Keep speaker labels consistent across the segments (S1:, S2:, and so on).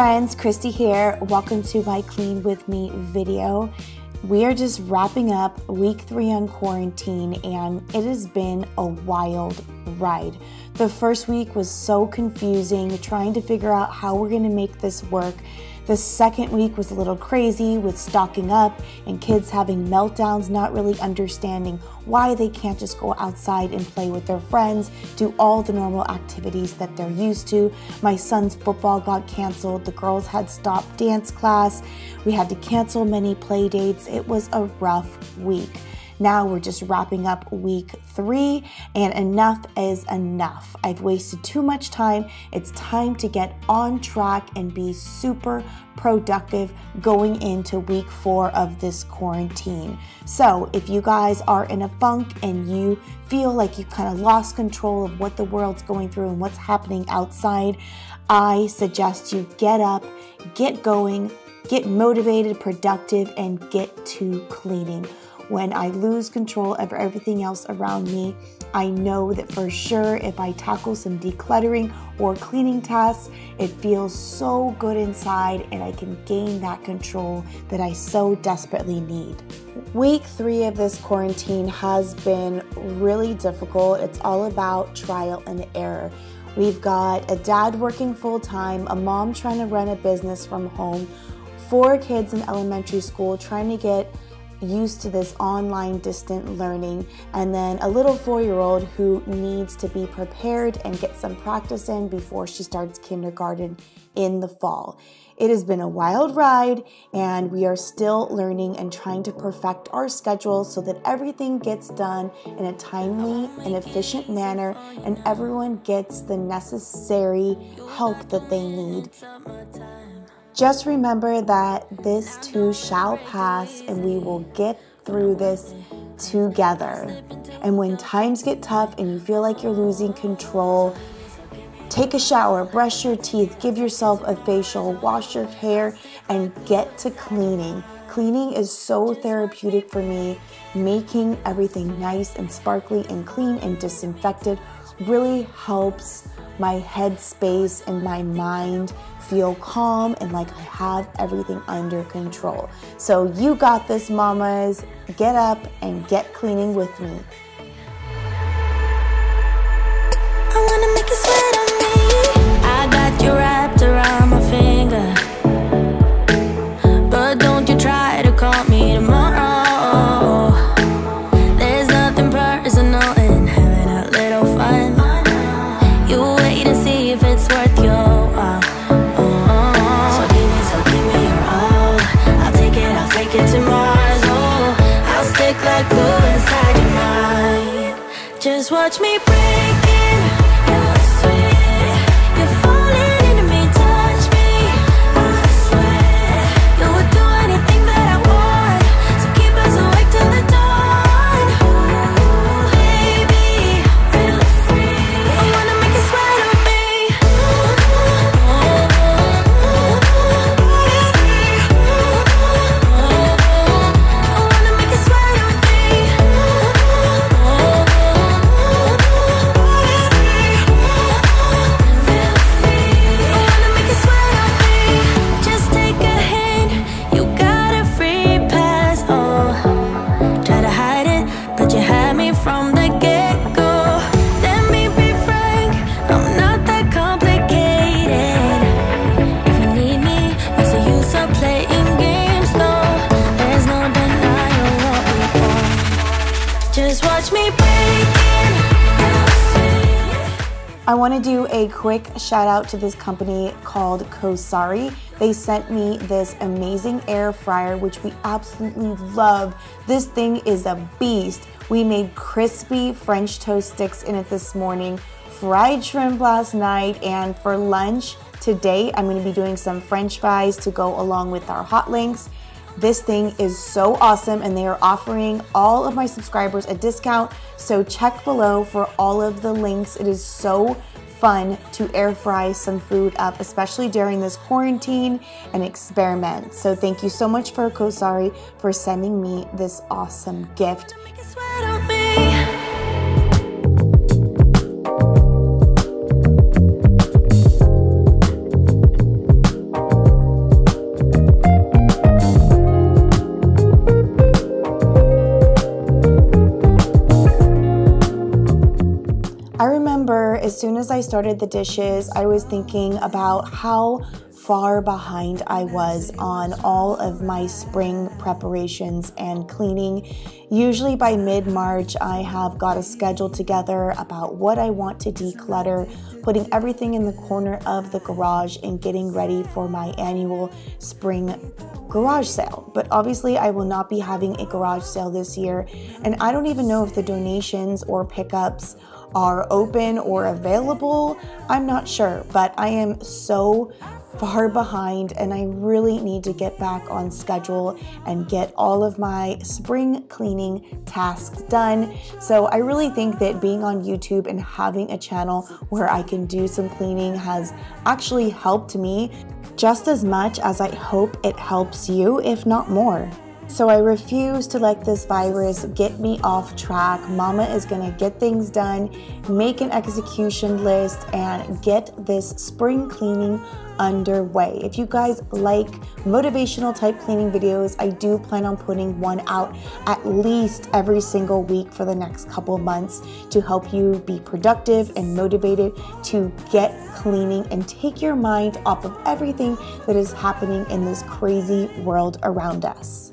S1: friends, Christy here. Welcome to my Clean With Me video. We are just wrapping up week 3 on quarantine and it has been a wild ride. The first week was so confusing, trying to figure out how we're gonna make this work. The second week was a little crazy with stocking up and kids having meltdowns, not really understanding why they can't just go outside and play with their friends, do all the normal activities that they're used to. My son's football got canceled. The girls had stopped dance class. We had to cancel many play dates. It was a rough week. Now we're just wrapping up week 3 and enough is enough. I've wasted too much time. It's time to get on track and be super productive going into week 4 of this quarantine. So if you guys are in a funk and you feel like you kind of lost control of what the world's going through and what's happening outside, I suggest you get up, get going, get motivated, productive, and get to cleaning. When I lose control of everything else around me, I know that for sure if I tackle some decluttering or cleaning tasks, it feels so good inside and I can gain that control that I so desperately need. Week 3 of this quarantine has been really difficult. It's all about trial and error. We've got a dad working full-time, a mom trying to run a business from home, 4 kids in elementary school trying to get used to this online distant learning, and then a little 4-year-old who needs to be prepared and get some practice in before she starts kindergarten in the fall. It has been a wild ride and we are still learning and trying to perfect our schedule so that everything gets done in a timely and efficient manner and everyone gets the necessary help that they need. Just remember that this too shall pass and we will get through this together. And when times get tough and you feel like you're losing control, take a shower, brush your teeth, give yourself a facial, wash your hair, and get to cleaning. Cleaning is so therapeutic for me. Making everything nice and sparkly and clean and disinfected really helps my head space and my mind feel calm and like I have everything under control. So you got this, mamas. Get up and get cleaning with me.
S2: I wanna make you sweat on me. I got you wrapped around my finger, but don't you try to call me tomorrow. There's nothing personal in having a little fun. You wait and see if it's worth your while. So give me your all. I'll take it to Mars. Oh, I'll stick like glue inside your mind. Just watch me break it. You're sweet. You're falling into me, touch me. I swear you would do anything that I want. So keep us awake till the dawn. Ooh, baby, feel free. I wanna make you sweat on me. I wanna make you sweat on me. Feel free. I wanna make you sweat on me. Just take a hint. You got a free pass. Oh, try to hide it, but you had me from the get-go. Let me be frank, I'm not that complicated. If you need me, what's the use of playing games? No, there's no denying what we want. Just watch me break it. You'll see.
S1: I want to do a quick shout out to this company called Kosari. They sent me this amazing air fryer, which we absolutely love. This thing is a beast. We made crispy French toast sticks in it this morning, fried shrimp last night, and for lunch today, I'm going to be doing some French fries to go along with our hot links. This thing is so awesome and they are offering all of my subscribers a discount, so check below for all of the links. It is so fun to air fry some food up, especially during this quarantine, and experiment. So thank you so much for Kosari for sending me this awesome gift.
S2: Make you sweat on me.
S1: I remember as soon as I started the dishes, I was thinking about how far behind I was on all of my spring preparations and cleaning. Usually by mid-March, I have got a schedule together about what I want to declutter, putting everything in the corner of the garage and getting ready for my annual spring garage sale. But obviously I will not be having a garage sale this year, and I don't even know if the donations or pickups are open or available. I'm not sure, but I am so far behind and I really need to get back on schedule and get all of my spring cleaning tasks done. So I really think that being on YouTube and having a channel where I can do some cleaning has actually helped me just as much as I hope it helps you, if not more. So I refuse to let this virus get me off track. Mama is gonna get things done, make an execution list, and get this spring cleaning underway. If you guys like motivational type cleaning videos, I do plan on putting one out at least every single week for the next couple of months to help you be productive and motivated to get cleaning and take your mind off of everything that is happening in this crazy world around us.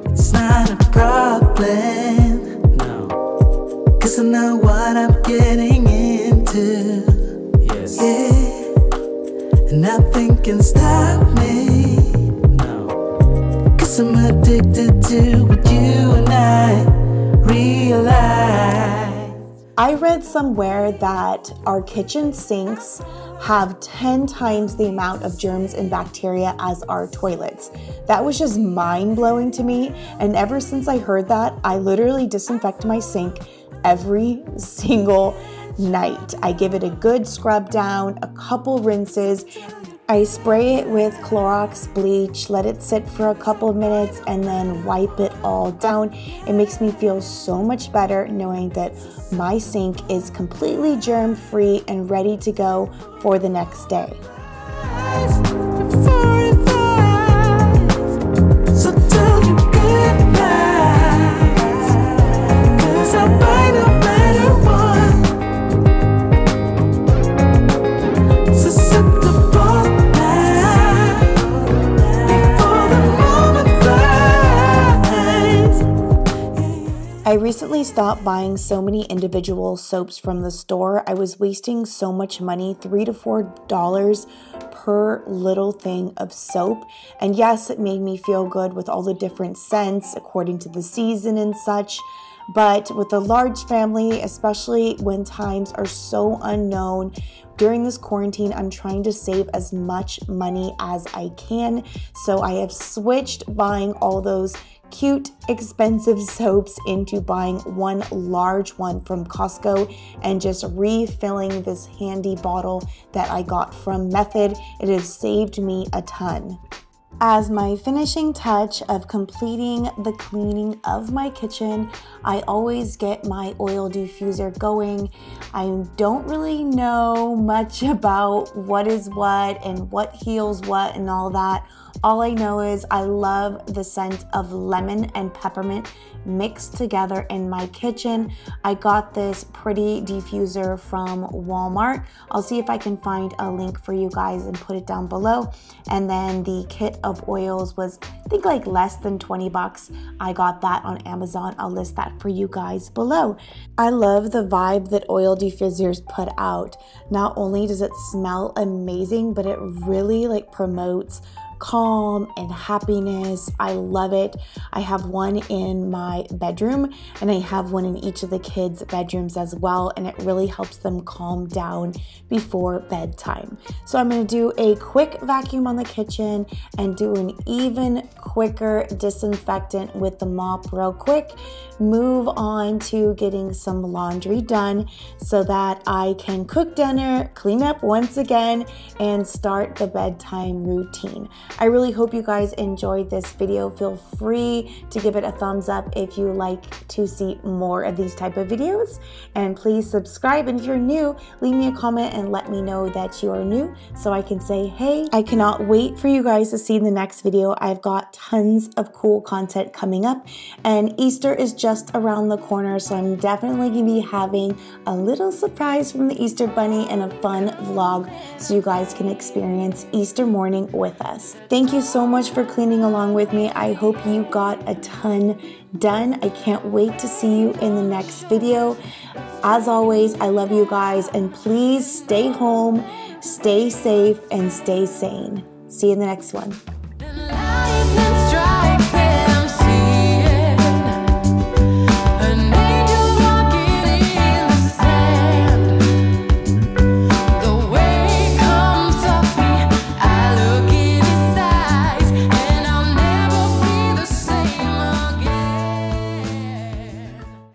S3: It's not a problem, no, 'cause I know what I'm getting into. Yes. Yeah. And nothing can stop me, no, 'cause I'm addicted to what you and I realize.
S1: I read somewhere that our kitchen sinks have 10 times the amount of germs and bacteria as our toilets. That was just mind-blowing to me, and ever since I heard that, I literally disinfect my sink every single night. I give it a good scrub down, a couple rinses. I spray it with Clorox bleach, let it sit for a couple of minutes, and then wipe it all down. It makes me feel so much better knowing that my sink is completely germ-free and ready to go for the next day.
S3: So tell you goodbye, 'cause I'll buy no matter what. So set the bar before the moment flies.
S1: I recently stopped buying so many individual soaps from the store. I was wasting so much money, $3 to $4 per little thing of soap. And yes, it made me feel good with all the different scents according to the season and such. But with a large family, especially when times are so unknown, during this quarantine, I'm trying to save as much money as I can. So I have switched buying all those cute, expensive soaps into buying one large one from Costco and just refilling this handy bottle that I got from Method. It has saved me a ton. As my finishing touch of completing the cleaning of my kitchen, I always get my oil diffuser going. I don't really know much about what is what and what heals what and all that. All I know is I love the scent of lemon and peppermint mixed together in my kitchen. I got this pretty diffuser from Walmart. I'll see if I can find a link for you guys and put it down below. And then the kit of oils was, I think, like less than 20 bucks. I got that on Amazon. I'll list that for you guys below. I love the vibe that oil diffusers put out. Not only does it smell amazing, but it really promotes calm and happiness. I love it. I have one in my bedroom and I have one in each of the kids' bedrooms as well, and it really helps them calm down before bedtime. So I'm going to do a quick vacuum on the kitchen and do an even quicker disinfectant with the mop real quick. Move on to getting some laundry done so that I can cook dinner, clean up once again, and start the bedtime routine. I really hope you guys enjoyed this video. Feel free to give it a thumbs up if you like to see more of these type of videos, and please subscribe. And if you're new, leave me a comment and let me know that you are new so I can say hey. I cannot wait for you guys to see the next video. I've got tons of cool content coming up, and Easter is just just around the corner, so I'm definitely going to be having a little surprise from the Easter Bunny and a fun vlog so you guys can experience Easter morning with us. Thank you so much for cleaning along with me. I hope you got a ton done. I can't wait to see you in the next video. As always, I love you guys, and please stay home, stay safe, and stay sane. See you in the next one.